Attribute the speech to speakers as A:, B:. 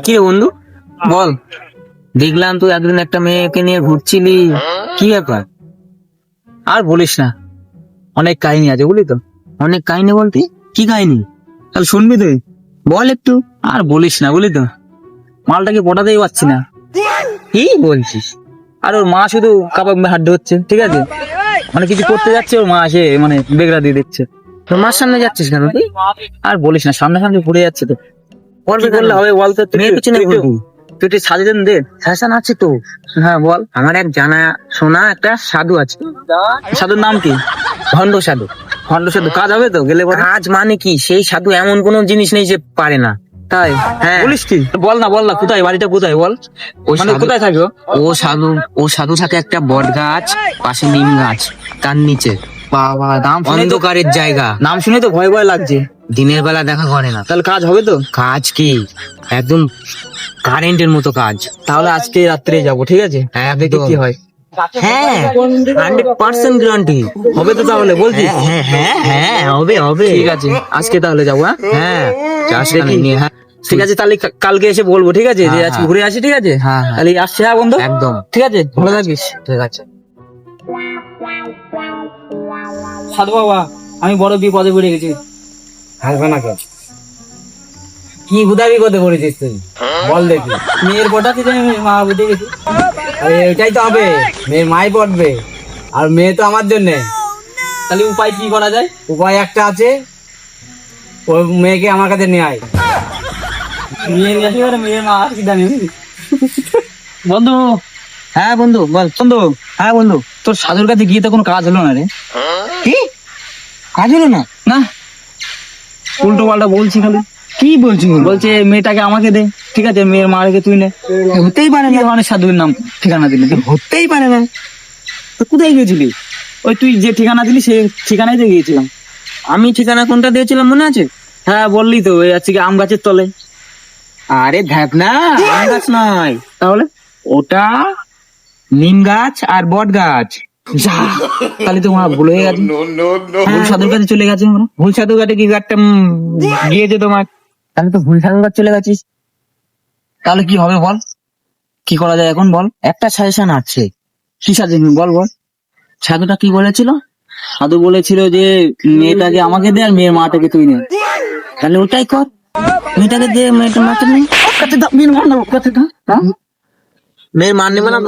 A: কি রে বন্ধু বল, দেখলাম তুই একদিন একটা মেয়েকে নিয়ে ঘুরছিলি, কি ব্যাপার? আর বলিস না, অনেক কাহিনী আছে বুঝলি তো। অনেক কাহিনী বলতে কি কাহিনী? তাহলে শুনবি তুই, বল একটু। আর বলিস না বুঝলি তো, মালটাকে পটাতেই পারছি না। কি বলছিস? আর ওর মা শুধু কাবাব হাড্ডি হচ্ছে, ঠিক আছে, মানে কিছু করতে যাচ্ছে ওর মা আসে মানে বেগড়া দিয়ে দিচ্ছে। তোর মার সামনে যাচ্ছিস কেন তুই? আর বলিস না, সামনে সামনে ঘুরে যাচ্ছে তো। কি করলে হবে বলতো? মেয়ের পিছনে ঘুরবি, তুই একটু সাজেশন দে। সাজেশন আছে তো? হ্যাঁ বল। আমার এক জানা শোনা একটা সাধু আছে। সাধুর নাম কি? ভণ্ড সাধু। ভণ্ড সাধু কাজ হবে তো গেলে? কাজ মানে কি, সেই সাধু এমন কোন জিনিস নেই যে পারে না। তাই? হ্যাঁ। বলিস কি? বল না বল না, কোথায় বাড়িটা, কোথায় বল, মানে কোথায় থাকবে ও সাধু থাকে একটা বট গাছ, পাশে নিম গাছ, তার নিচে। বাবা, নাম অন্ধকারের জায়গা, নাম শুনে তো ভয় ভয় লাগছে। দিনের বেলা দেখা করে না। তাহলে কাজ হবে তো? কাজ কি, একদম কারেন্টের মতো কাজ। তাহলে আজকে রাত্রে যাবো, ঠিক আছে? হ্যাঁ দেখি কি হয়। হ্যাঁ 100% গ্যারান্টি হবে তো। তাহলে বলছি হ্যাঁ হ্যাঁ হ্যাঁ হবে হবে। ঠিক আছে আজকে তাহলে যাবো। হ্যাঁ হ্যাঁ ঠিক আছে, তাহলে কালকে এসে বলবো, ঠিক আছে, যে আজকে ঘুরে আসি, ঠিক আছে? হ্যাঁ তাহলে আসছে। হ্যাঁ বন্ধু, একদম ঠিক আছে, ভালো থাকিস। ঠিক আছে।
B: সাধু বাবা, আমি বড় বিপদে পড়ে গেছি।
C: হাসবে না কেন? কি হুদা বিপদে পড়েছিস তুই? বল দেখি।
B: মেয়ের বটা থেকে আমি মা বুঝে গেছি।
C: আরে ওইটাই তো হবে, মেয়ের মাই পড়বে, আর মেয়ে তো আমার জন্যে।
B: তাহলে উপায় কি করা যায়?
C: উপায় একটা আছে, ওই মেয়েকে আমার কাছে নিয়ে আয়।
B: মেয়ে নিয়ে আসি, মেয়ের মা আর কি জানি।
A: বন্ধু, হ্যাঁ বন্ধু বল। বন্ধু, হ্যাঁ বন্ধু, তোর সাধুর কাছে গিয়ে তো কোনো কাজ হলো না রে। কি কাজ হলো না? না, উল্টো পাল্টা বলছি খালি। কি বলছি? বলছে মেয়েটাকে আমাকে দে, ঠিক আছে, মেয়ের মা রেখে তুই নে। হতেই পারে না, মানে সাধুর নাম ঠিকানা দিলে হতেই পারে না। তো কোথায় গিয়েছিলি? ওই তুই যে ঠিকানা দিলি সেই ঠিকানায় তো গিয়েছিলাম। আমি ঠিকানা কোনটা দিয়েছিলাম মনে আছে? হ্যাঁ বললি তো, ওই আছে কি আম গাছের তলে। আরে ধ্যাপ না, আম গাছ নয়। তাহলে? ওটা নিম গাছ আর বট গাছ। যা, তাহলে তো ভুল হয়ে গেছে। ভুল সাধুর কাছে চলে গেছে আমরা। ভুল সাধুর কাছে কি একটা গিয়েছে তোমার, তাহলে তো ভুল সাধুর কাছে চলে গেছিস। তাহলে কি হবে বল, কি করা যায় এখন বল? একটা সাজেশন আছে। কি সাজেশন বল বল। সাধুটা কি বলেছিল? সাধু বলেছিল যে মেয়েটাকে আমাকে দে আর মেয়ের মাটাকে তুই নে। তাহলে ওটাই কর, মেয়েটাকে দে, মেয়েটার মাকে নে। মেয়ের মা নেবো, মেয়ের মা নেবে না।